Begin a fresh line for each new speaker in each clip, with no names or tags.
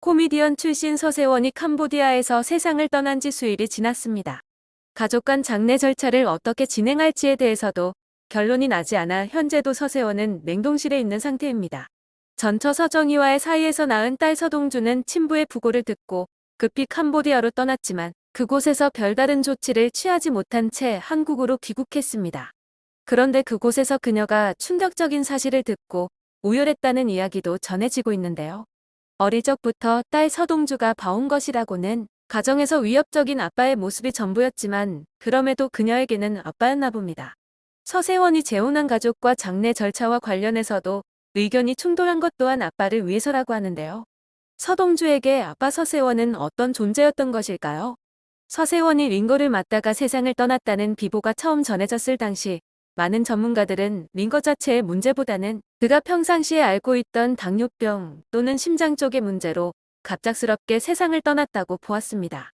코미디언 출신 서세원이 캄보디아에서 세상을 떠난 지 수일이 지났습니다. 가족 간 장례 절차를 어떻게 진행할지에 대해서도 결론이 나지 않아 현재도 서세원은 냉동실에 있는 상태입니다. 전처 서정희와의 사이에서 낳은 딸 서동주는 친부의 부고를 듣고 급히 캄보디아로 떠났지만 그곳에서 별다른 조치를 취하지 못한 채 한국으로 귀국했습니다. 그런데 그곳에서 그녀가 충격적인 사실을 듣고 오열했다는 이야기도 전해지고 있는데요. 어릴 적부터 딸 서동주가 봐온 것이라고는 가정에서 위협적인 아빠의 모습이 전부였지만 그럼에도 그녀에게는 아빠였나 봅니다. 서세원이 재혼한 가족과 장례 절차와 관련해서도 의견이 충돌한 것 또한 아빠를 위해서라고 하는데요. 서동주에게 아빠 서세원은 어떤 존재였던 것일까요? 서세원이 링거를 맞다가 세상을 떠났다는 비보가 처음 전해졌을 당시 많은 전문가들은 링거 자체의 문제보다는 그가 평상시에 앓고 있던 당뇨병 또는 심장 쪽의 문제로 갑작스럽게 세상을 떠났다고 보았습니다.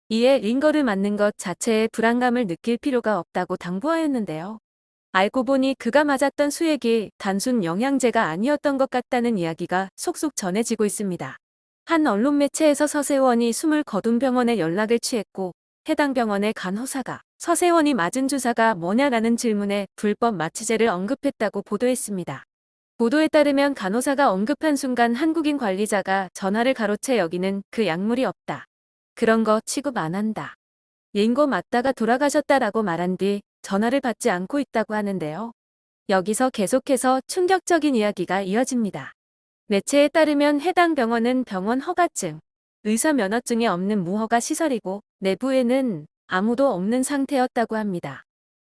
이에 링거를 맞는 것 자체에 불안감을 느낄 필요가 없다고 당부하였는데요. 알고 보니 그가 맞았던 수액이 단순 영양제가 아니었던 것 같다는 이야기가 속속 전해지고 있습니다. 한 언론 매체에서 서세원이 숨을 거둔 병원에 연락을 취했고 해당 병원의 간호사가 서세원이 맞은 주사가 뭐냐라는 질문에 불법 마취제를 언급했다고 보도했습니다. 보도에 따르면 간호사가 언급한 순간 한국인 관리자가 전화를 가로채 여기는 그 약물이 없다. 그런 거 취급 안 한다. 링거 맞다가 돌아가셨다라고 말한 뒤 전화를 받지 않고 있다고 하는데요. 여기서 계속해서 충격적인 이야기가 이어집니다. 매체에 따르면 해당 병원은 병원 허가증, 의사 면허증이 없는 무허가 시설이고 내부에는 아무도 없는 상태였다고 합니다.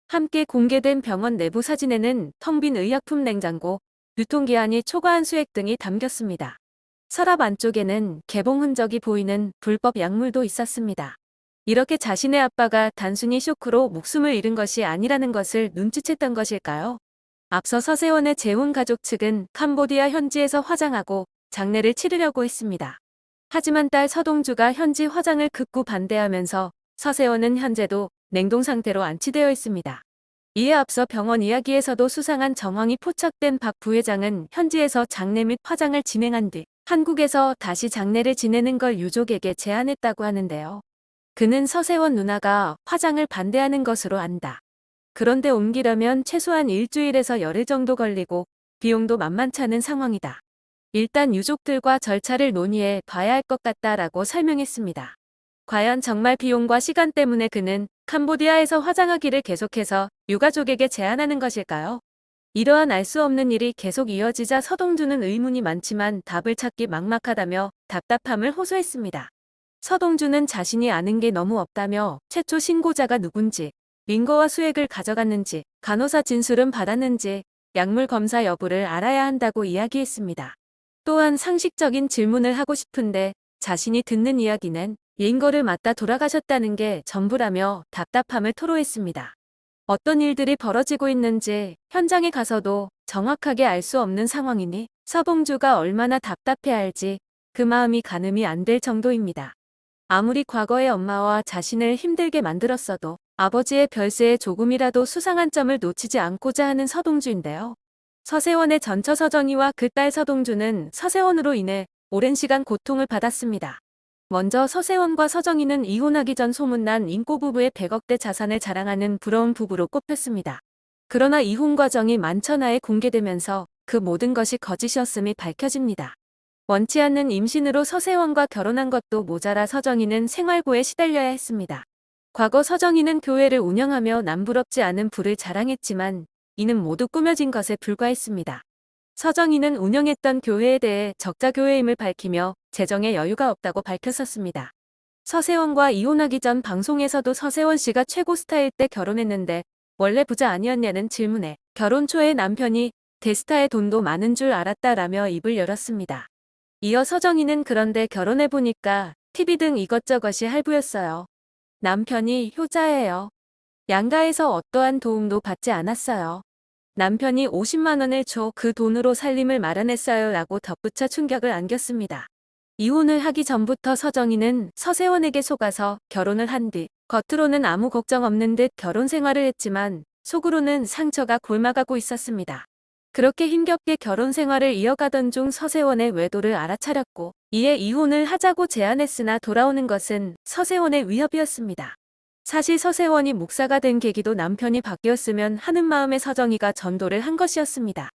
함께 공개된 병원 내부 사진에는 텅 빈 의약품 냉장고, 유통기한이 초과한 수액 등이 담겼습니다. 서랍 안쪽에는 개봉 흔적이 보이는 불법 약물도 있었습니다. 이렇게 자신의 아빠가 단순히 쇼크로 목숨을 잃은 것이 아니라는 것을 눈치챘던 것일까요? 앞서 서세원의 재혼 가족 측은 캄보디아 현지에서 화장하고 장례를 치르려고 했습니다. 하지만 딸 서동주가 현지 화장을 극구 반대하면서 서세원은 현재도 냉동 상태로 안치되어 있습니다. 이에 앞서 병원 이야기에서도 수상한 정황이 포착된 박 부회장은 현지에서 장례 및 화장을 진행한 뒤 한국에서 다시 장례를 지내는 걸 유족에게 제안했다고 하는데요. 그는 서세원 누나가 화장을 반대하는 것으로 안다. 그런데 옮기려면 최소한 일주일에서 열흘 정도 걸리고 비용도 만만찮은 상황이다. 일단 유족들과 절차를 논의해 봐야 할 것 같다라고 설명했습니다. 과연 정말 비용과 시간 때문에 그는 캄보디아에서 화장하기를 계속해서 유가족에게 제안하는 것일까요? 이러한 알 수 없는 일이 계속 이어지자 서동주는 의문이 많지만 답을 찾기 막막하다며 답답함을 호소했습니다. 서동주는 자신이 아는 게 너무 없다며 최초 신고자가 누군지, 링거와 수액을 가져갔는지, 간호사 진술은 받았는지, 약물 검사 여부를 알아야 한다고 이야기했습니다. 또한 상식적인 질문을 하고 싶은데 자신이 듣는 이야기는 링거를 맞다 돌아가셨다는 게 전부라며 답답함을 토로했습니다. 어떤 일들이 벌어지고 있는지 현장에 가서도 정확하게 알 수 없는 상황이니 서봉주가 얼마나 답답해할지 그 마음이 가늠이 안 될 정도입니다. 아무리 과거의 엄마와 자신을 힘들게 만들었어도 아버지의 별세에 조금이라도 수상한 점을 놓치지 않고자 하는 서동주인데요. 서세원의 전처 서정희와 그 딸 서동주는 서세원으로 인해 오랜 시간 고통을 받았습니다. 먼저 서세원과 서정희는 이혼하기 전 소문난 인꼬 부부의 100억대 자산을 자랑하는 부러운 부부로 꼽혔습니다. 그러나 이혼 과정이 만천하에 공개되면서 그 모든 것이 거짓이었음이 밝혀집니다. 원치 않는 임신으로 서세원과 결혼한 것도 모자라 서정희는 생활고에 시달려야 했습니다. 과거 서정희는 교회를 운영하며 남부럽지 않은 부를 자랑했지만 이는 모두 꾸며진 것에 불과했습니다. 서정희는 운영했던 교회에 대해 적자 교회임을 밝히며 재정에 여유가 없다고 밝혔었습니다. 서세원과 이혼하기 전 방송에서도 서세원 씨가 최고 스타일 때 결혼했는데 원래 부자 아니었냐는 질문에 결혼 초에 남편이 대스타의 돈도 많은 줄 알았다라며 입을 열었습니다. 이어 서정희는 그런데 결혼해보니까 TV 등 이것저것이 할부였어요. 남편이 효자예요. 양가에서 어떠한 도움도 받지 않았어요. 남편이 50만 원을 줘 그 돈으로 살림을 마련했어요 라고 덧붙여 충격을 안겼습니다. 이혼을 하기 전부터 서정희는 서세원에게 속아서 결혼을 한 뒤 겉으로는 아무 걱정 없는 듯 결혼 생활을 했지만 속으로는 상처가 골마가고 있었습니다. 그렇게 힘겹게 결혼 생활을 이어가던 중 서세원의 외도를 알아차렸고 이에 이혼을 하자고 제안했으나 돌아오는 것은 서세원의 위협이었습니다. 사실 서세원이 목사가 된 계기도 남편이 바뀌었으면 하는 마음에 서정희가 전도를 한 것이었습니다.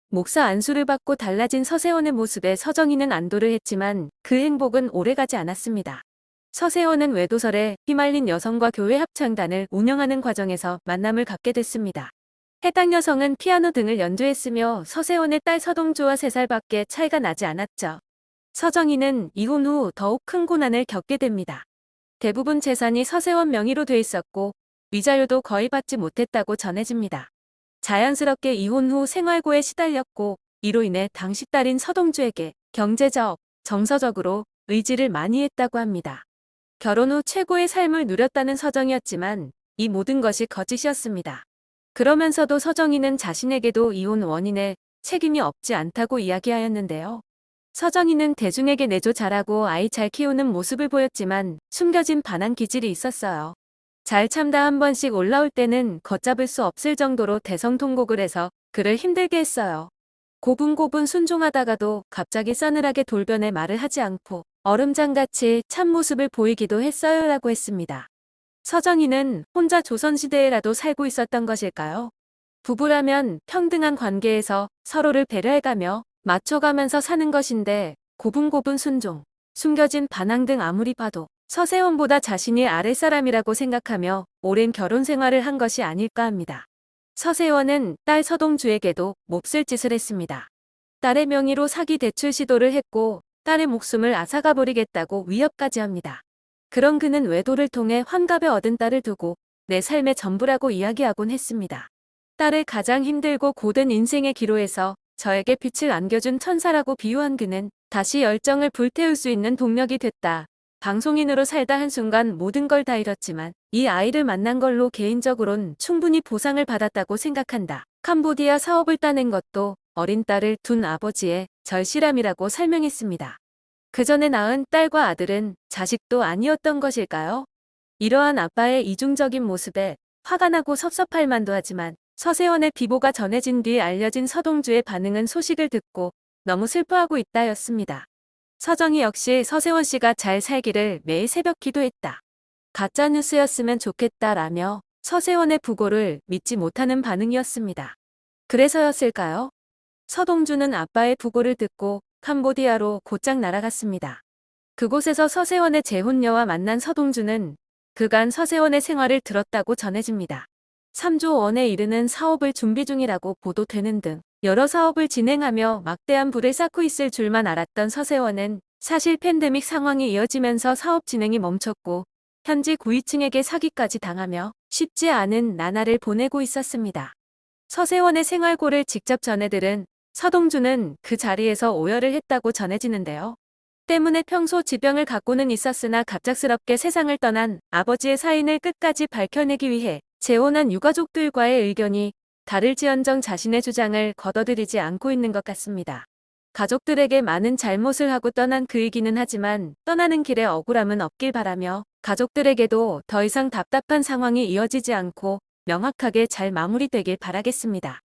목사 안수를 받고 달라진 서세원의 모습에 서정희는 안도를 했지만 그 행복은 오래가지 않았습니다. 서세원은 외도설에 휘말린 여성과 교회 합창단을 운영하는 과정에서 만남을 갖게 됐습니다. 해당 여성은 피아노 등을 연주했으며 서세원의 딸 서동주와 3살밖에 차이가 나지 않았죠. 서정희는 이혼 후 더욱 큰 고난을 겪게 됩니다. 대부분 재산이 서세원 명의로 돼 있었고 위자료도 거의 받지 못했다고 전해집니다. 자연스럽게 이혼 후 생활고에 시달렸고 이로 인해 당시 딸인 서동주에게 경제적, 정서적으로 의지를 많이 했다고 합니다. 결혼 후 최고의 삶을 누렸다는 서정희였지만 이 모든 것이 거짓이었습니다. 그러면서도 서정희는 자신에게도 이혼 원인에 책임이 없지 않다고 이야기하였는데요. 서정희는 대중에게 내조 잘하고 아이 잘 키우는 모습을 보였지만 숨겨진 반항 기질이 있었어요. 잘 참다 한 번씩 올라올 때는 걷잡을 수 없을 정도로 대성통곡을 해서 그를 힘들게 했어요. 고분고분 순종하다가도 갑자기 싸늘하게 돌변해 말을 하지 않고 얼음장같이 참모습을 보이기도 했어요 라고 했습니다. 서정희는 혼자 조선시대에라도 살고 있었던 것일까요? 부부라면 평등한 관계에서 서로를 배려해가며 맞춰가면서 사는 것인데 고분고분 순종, 숨겨진 반항 등 아무리 봐도 서세원보다 자신이 아랫사람이라고 생각하며 오랜 결혼 생활을 한 것이 아닐까 합니다. 서세원은 딸 서동주에게도 몹쓸 짓을 했습니다. 딸의 명의로 사기 대출 시도를 했고 딸의 목숨을 앗아가 버리겠다고 위협까지 합니다. 그런 그는 외도를 통해 환갑에 얻은 딸을 두고 내 삶의 전부라고 이야기하곤 했습니다. 딸을 가장 힘들고 고된 인생의 기로에서 저에게 빛을 안겨준 천사라고 비유한 그는 다시 열정을 불태울 수 있는 동력이 됐다. 방송인으로 살다 한순간 모든 걸 다 잃었지만 이 아이를 만난 걸로 개인적으론 충분히 보상을 받았다고 생각한다. 캄보디아 사업을 따낸 것도 어린 딸을 둔 아버지의 절실함이라고 설명했습니다. 그 전에 낳은 딸과 아들은 자식도 아니었던 것일까요? 이러한 아빠의 이중적인 모습에 화가 나고 섭섭할 만도 하지만 서세원의 비보가 전해진 뒤 알려진 서동주의 반응은 소식을 듣고 너무 슬퍼하고 있다였습니다. 서정희 역시 서세원 씨가 잘 살기를 매일 새벽 기도했다. 가짜뉴스였으면 좋겠다라며 서세원의 부고를 믿지 못하는 반응이었습니다. 그래서였을까요? 서동주는 아빠의 부고를 듣고 캄보디아로 곧장 날아갔습니다. 그곳에서 서세원의 재혼녀와 만난 서동주는 그간 서세원의 생활을 들었다고 전해집니다. 3조 원에 이르는 사업을 준비 중이라고 보도되는 등 여러 사업을 진행하며 막대한 부를 쌓고 있을 줄만 알았던 서세원은 사실 팬데믹 상황이 이어지면서 사업 진행이 멈췄고 현지 고위층에게 사기까지 당하며 쉽지 않은 나날을 보내고 있었습니다. 서세원의 생활고를 직접 전해들은 서동주는 그 자리에서 오열을 했다고 전해지는데요. 때문에 평소 지병을 갖고는 있었으나 갑작스럽게 세상을 떠난 아버지의 사인을 끝까지 밝혀내기 위해 재혼한 유가족들과의 의견이 다를지언정 자신의 주장을 거둬들이지 않고 있는 것 같습니다. 가족들에게 많은 잘못을 하고 떠난 그이기는 하지만 떠나는 길에 억울함은 없길 바라며 가족들에게도 더 이상 답답한 상황이 이어지지 않고 명확하게 잘 마무리되길 바라겠습니다.